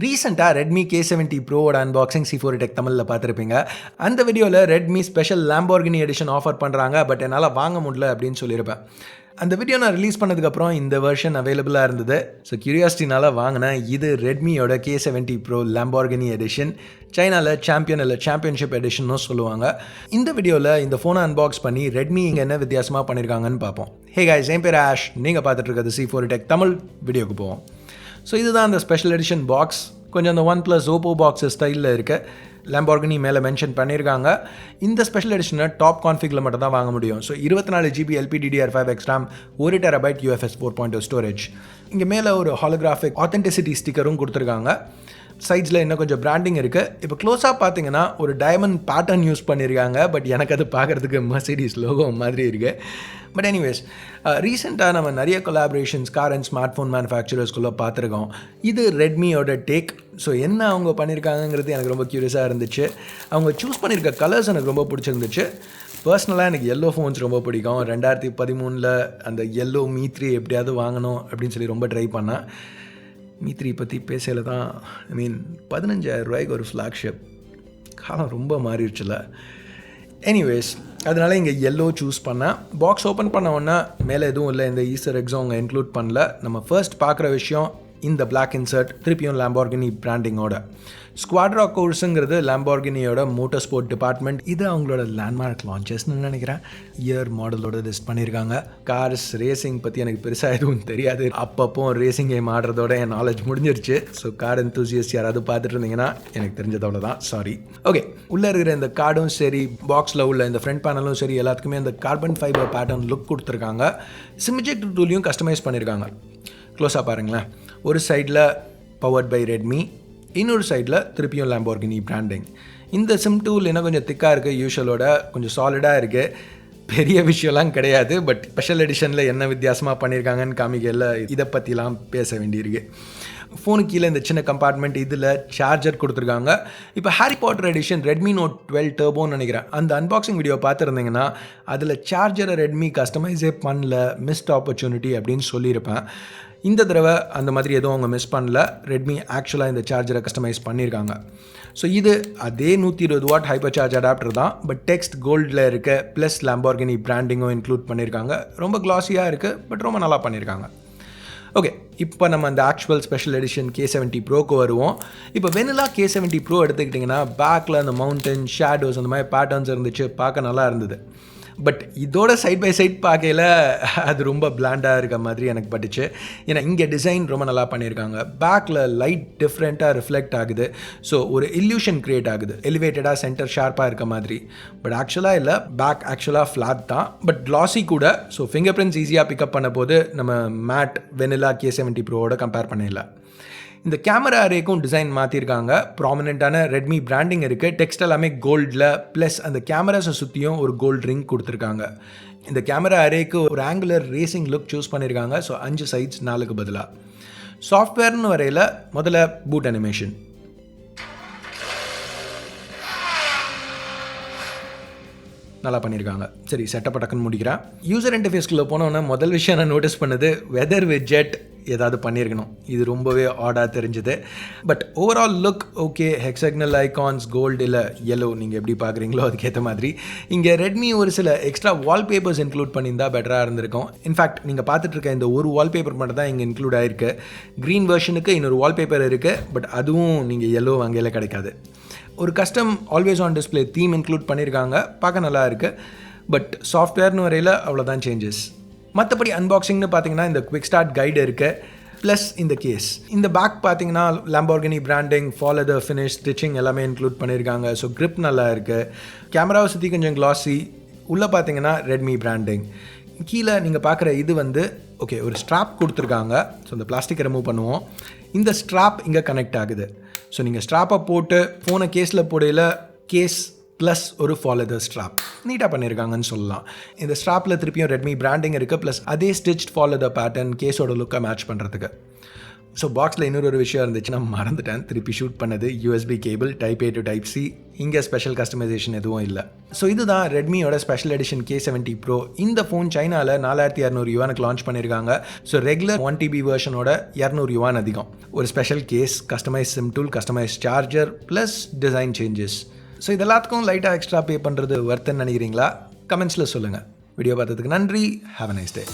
ரீசெண்டாக Redmi K70 ப்ரோவோட unboxing C4 tech தமிழில் பார்த்துருப்பீங்க. அந்த வீடியோவில் ரெட்மி ஸ்பெஷல் லேம்போர்கினி எடிஷன் ஆஃபர் பண்ணுறாங்க, பட் என்னால் வாங்க முடியல அப்படின்னு சொல்லியிருப்பேன். அந்த வீடியோ நான் ரிலீஸ் பண்ணதுக்கப்புறம் இந்த வெர்ஷன் அவைலபிளாக இருந்தது. ஸோ கியூரியாசிட்டினால் வாங்கினேன். இது ரெட்மியோட K70 ப்ரோ லேம்போர்கினி எடிஷன். சைனாவில் சாம்பியன் இல்லை சாம்பியன்ஷிப் எடிஷன்னு சொல்லுவாங்க. இந்த வீடியோவில் இந்த ஃபோனை அன்பாக்ஸ் பண்ணி ரெட்மி இங்கே என்ன வித்தியாசமாக பண்ணியிருக்காங்கன்னு பார்ப்போம். ஹே கைஸ், என் பேர் ஆஷ். நீங்கள் பார்த்துட்டு இருக்கிறது C4 டெக் தமிழ். வீடியோக்கு போவோம். ஸோ இதுதான் அந்த ஸ்பெஷல் எடிஷன் பாக்ஸ். கொஞ்சம் அந்த OnePlus Oppo பாக்ஸ் ஸ்டைலில் இருக்க லேம்போர்கினி மேலே மென்ஷன் பண்ணியிருக்காங்க. இந்த ஸ்பெஷல் எடிஷனை டாப் கான்ஃபிகில் மட்டும் தான் வாங்க முடியும். So 24 GB LPDDR5 எக்ஸ்ட்ராம், 1 TB UFS 4.0 storage. இங்கே மேலே ஒரு ஹாலோகிராஃபிக் ஆத்தென்டிசிட்டி ஸ்டிக்கரும் கொடுத்துருக்காங்க. சைட்ஸில் இன்னும் கொஞ்சம் பிராண்டிங் இருக்குது. இப்போ க்ளோஸாக பார்த்தீங்கன்னா ஒரு டைமண்ட் பேட்டர்ன் யூஸ் பண்ணியிருக்காங்க. பட் எனக்கு அது பார்க்குறதுக்கு Mercedes லோகோ மாதிரி இருக்குது. பட் எனிவேஸ், ரீசெண்டாக நம்ம நிறைய collaborations car and smartphone மேனுஃபேக்சரர்ஸ்குள்ளே பார்த்துருக்கோம். இது ரெட்மியோட டேக். ஸோ என்ன அவங்க பண்ணியிருக்காங்கிறது எனக்கு ரொம்ப க்யூரியஸாக இருந்துச்சு. அவங்க சூஸ் பண்ணியிருக்க கலர்ஸ் எனக்கு ரொம்ப பிடிச்சிருந்துச்சு. பர்சனலாக எனக்கு எல்லோ ஃபோன்ஸ் ரொம்ப பிடிக்கும். 2013 அந்த எல்லோ Mi 3 எப்படியாவது வாங்கணும் அப்படின்னு சொல்லி ரொம்ப ட்ரை பண்ணேன். Mi 3 பற்றி பேசல தான். 15,000 ரூபாய்க்கு ஒரு ஃப்ளாக்ஷிப். காலம் ரொம்ப மாறிடுச்சுல. எனிவேஸ், அதனால் இங்கே எல்லோ சூஸ் பண்ணேன். பாக்ஸ் ஓப்பன் பண்ண உடனே மேலே எதுவும் இல்லை, இந்த ஈஸ்டர் எக்ஸும் அவங்க இன்க்ளூட் பண்ணல. நம்ம ஃபர்ஸ்ட் பார்க்குற விஷயம் இந்த பிளாக் இன்சர்ட், திருப்பியும் லேம்போர்கினி பிராண்டிங்கோட. ஸ்குவாட்ரா கோர்ஸுங்கிறது லேம்போர்கினியோட மோட்டர் ஸ்போர்ட் டிபார்ட்மெண்ட். இது அவங்களோட லேண்ட்மார்க் லான்ச்சஸ்ன்னு நினைக்கிறேன். இயர் மாடலோட லிஸ்ட் பண்ணியிருக்காங்க. கார்ஸ் ரேசிங் பற்றி எனக்கு பெருசாக எதுவும் தெரியாது. அப்பப்போ ரேசிங் கேம் ஆடுறதோட என் நாலேஜ் முடிஞ்சிருச்சு. ஸோ கார் என்தூசியஸ்ட் யாராவது பார்த்துட்டு இருந்தீங்கன்னா எனக்கு தெரிஞ்சதோட தான், சாரி. ஓகே, உள்ளே இருக்கிற இந்த கார்டும் சரி, பாக்ஸில் உள்ள இந்த ஃப்ரண்ட் பேனலும் சரி, எல்லாத்துக்குமே இந்த கார்பன் ஃபைபர் பேட்டர்ன் லுக் கொடுத்துருக்காங்க. சிமிஜெக்ட் டூலையும் கஸ்டமைஸ் பண்ணியிருக்காங்க. க்ளோஸாக பாருங்களேன். ஒரு சைடில் பவர்ட் பை ரெட்மி, இன்னொரு சைடில் திருப்பியும் லேம்போர்கினி பிராண்டிங். இந்த சிம் டூல் என்ன கொஞ்சம் திக்காக இருக்குது, யூஷுவலோட கொஞ்சம் சாலிடாக இருக்குது. பெரிய விஷயம்லாம் கிடையாது. பட் ஸ்பெஷல் எடிஷனில் என்ன வித்தியாசமாக பண்ணியிருக்காங்கன்னு காமிக்கல, இதை பற்றிலாம் பேச வேண்டியிருக்கு. ஃபோனுக்கு கீழே இந்த சின்ன கம்பார்ட்மெண்ட், இதில் சார்ஜர் கொடுத்துருக்காங்க. இப்போ Harry Potter edition Redmi Note 12 டர்போன்னு நினைக்கிறேன். அந்த அன்பாக்சிங் வீடியோ பார்த்துருந்தீங்கன்னா அதில் சார்ஜரை ரெட்மி கஸ்டமைஸே பண்ணல, மிஸ்ட் ஆப்பர்ச்சுனிட்டி அப்படின்னு சொல்லியிருப்பேன். இந்த தடவை அந்த மாதிரி எதுவும் அவங்க மிஸ் பண்ணல. ரெட்மி ஆக்சுவலாக இந்த சார்ஜரை கஸ்டமைஸ் பண்ணியிருக்காங்க. ஸோ இது அதே 120 வாட் ஹைப்பர் சார்ஜ் அடாப்டர் தான். பட் டெக்ஸ்ட் கோல்டில் இருக்க ப்ளஸ் லேம்போர்கினி பிராண்டிங்கும் இன்க்ளூட் பண்ணியிருக்காங்க. ரொம்ப கிளாஸியாக இருக்குது, பட் ரொம்ப நல்லா பண்ணியிருக்காங்க. ஓகே, இப்போ நம்ம அந்த ஆக்சுவல் ஸ்பெஷல் எடிஷன் K70 ப்ரோக்கு வருவோம். இப்போ வெனிலா K70 ப்ரோ எடுத்துக்கிட்டிங்கன்னா பேக்கில் அந்த மவுண்டன் ஷேடோஸ் அந்த மாதிரி பேட்டர்ன்ஸ் இருந்துச்சு, பார்க்க நல்லா இருந்தது. பட் இதோட சைட் பை சைட் பார்க்கையில் அது ரொம்ப பிளாண்டாக இருக்க மாதிரி எனக்கு பட்டுச்சு. ஏன்னா இங்கே டிசைன் ரொம்ப நல்லா பண்ணியிருக்காங்க. பேக்கில் லைட் டிஃப்ரெண்ட்டாக ரிஃப்ளெக்ட் ஆகுது. ஸோ ஒரு இல்யூஷன் க்ரியேட் ஆகுது, எலிவேட்டடாக சென்டர் ஷார்ப்பாக இருக்க மாதிரி. பட் ஆக்சுவலாக இல்லை, பேக் ஆக்சுவலாக ஃப்ளாட் தான், பட் கிளாஸி கூட. ஸோ ஃபிங்கர் பிரிண்ட்ஸ் ஈஸியாக பிக்கப் பண்ண போது நம்ம மேட் வெனிலா K70 ப்ரோவோட கம்பேர் பண்ணிடல. இந்த கேமரா அரேக்கும் டிசைன் மாற்றிருக்காங்க. ப்ராமினெண்ட்டான ரெட்மி பிராண்டிங் இருக்குது. டெக்ஸ்ட் எல்லாமே கோல்டில், ப்ளஸ் அந்த கேமராஸை சுற்றியும் ஒரு கோல்டு ரிங் கொடுத்துருக்காங்க. இந்த கேமரா அரேக்கு ஒரு ஆங்குலர் ரேசிங் லுக் சூஸ் பண்ணியிருக்காங்க. ஸோ 5 சைட்ஸ் 4க்கு பதிலாக. சாஃப்ட்வேர்னு வரையில் முதல்ல பூட் அனிமேஷன். நல்லா பண்ணியிருக்காங்க. சரி, செட்டப் டக்குன்னு முடிக்கிறேன். யூசர் இன்டர்ஃபேஸ்க்குள்ளே போனோன்னா முதல் விஷயம் நான் நோட்டீஸ் பண்ணது வெதர் விட்ஜெட் ஏதாவது பண்ணியிருக்கணும். இது ரொம்பவே ஆடாக தெரிஞ்சுது. But overall look okay. Hexagonal icons gold இல்லை எல்லோ, நீங்கள் எப்படி பார்க்குறீங்களோ அதுக்கேற்ற மாதிரி. இங்கே ரெட்மி ஒரு சில எக்ஸ்ட்ரா வால்பேப்பர்ஸ் இன்க்ளூட் பண்ணியிருந்தால் பெட்டராக இருந்திருக்கும். இன்ஃபேக்ட் நீங்கள் பார்த்துட்டு இருக்க இந்த ஒரு வால்பேப்பர் மட்டும் தான் இங்கே இன்க்ளூட் ஆகிருக்கு. க்ரீன் வெர்ஷனுக்கு இன்னொரு வால்பேப்பர் இருக்குது, பட் அதுவும் நீங்கள் எல்லோ வகையில் கிடைக்காது. ஒரு custom always on display theme include பண்ணியிருக்காங்க, பார்க்க நல்லா இருக்குது. பட் சாஃப்ட்வேர்னு வரையில் அவ்வளோதான் சேஞ்சஸ். மற்றபடி அன்பாக்சிங்னு பார்த்தீங்கன்னா இந்த குவிக் ஸ்டார்ட் கைடு இருக்குது, ப்ளஸ் இந்த கேஸ். இந்த பேக் பார்த்தீங்கன்னா Lamborghini branding, follow the finish, stitching எல்லாமே இன்க்ளூட் பண்ணியிருக்காங்க. ஸோ grip நல்லா இருக்குது. கேமராவை சுற்றி கொஞ்சம் கிளாஸி. உள்ளே பார்த்தீங்கன்னா ரெட்மி பிராண்டிங். கீழே நீங்கள் பார்க்குற இது ஓகே, ஒரு ஸ்ட்ராப் கொடுத்துருக்காங்க. ஸோ இந்த பிளாஸ்டிக்கை ரிமூவ் பண்ணுவோம். இந்த ஸ்ட்ராப் இங்கே கனெக்ட் ஆகுது. ஸோ நீங்கள் ஸ்ட்ராப்பை போட்டு ஃபோனை கேஸில் போடையில் கேஸ் ப்ளஸ் ஒரு ஃபாலோ த ஸ்ட்ராப் நீட்டாக பண்ணியிருக்காங்கன்னு சொல்லலாம். இந்த ஸ்ட்ராப்பில் திருப்பியும் ரெட்மி பிராண்டிங் இருக்குது, ப்ளஸ் அதே ஸ்டிச்ட் ஃபாலோ த பேட்டர்ன் கேஸோட லுக்கை மேட்ச் பண்ணுறதுக்கு. ஸோ பாக்ஸில் இன்னொரு விஷயம் இருந்துச்சு, நான் மறந்துட்டேன் திருப்பி ஷூட் பண்ணது. USB cable, type A to type C. இங்கே ஸ்பெஷல் கஸ்டமைசேஷன் எதுவும் இல்லை. ஸோ இதுதான் ரெட்மியோட ஸ்பெஷல் எடிஷன் K70 Pro. இந்த ஃபோன் சைனாவில் 4200 யுவானுக்கு லான்ச் பண்ணியிருக்காங்க. ஸோ ரெகுலர் 1TB வெர்ஷனோட 200 யுவான் அதிகம். ஒரு special case, customize SIM tool, customize charger plus design changes. So இது எல்லாத்துக்கும் லைட்டாக எக்ஸ்ட்ரா பே பண்ணுறது வர்த்துன்னு நினைக்கிறீங்களா? கமெண்ட்ஸில் சொல்லுங்கள். வீடியோ பார்த்ததுக்கு நன்றி. Have a nice day.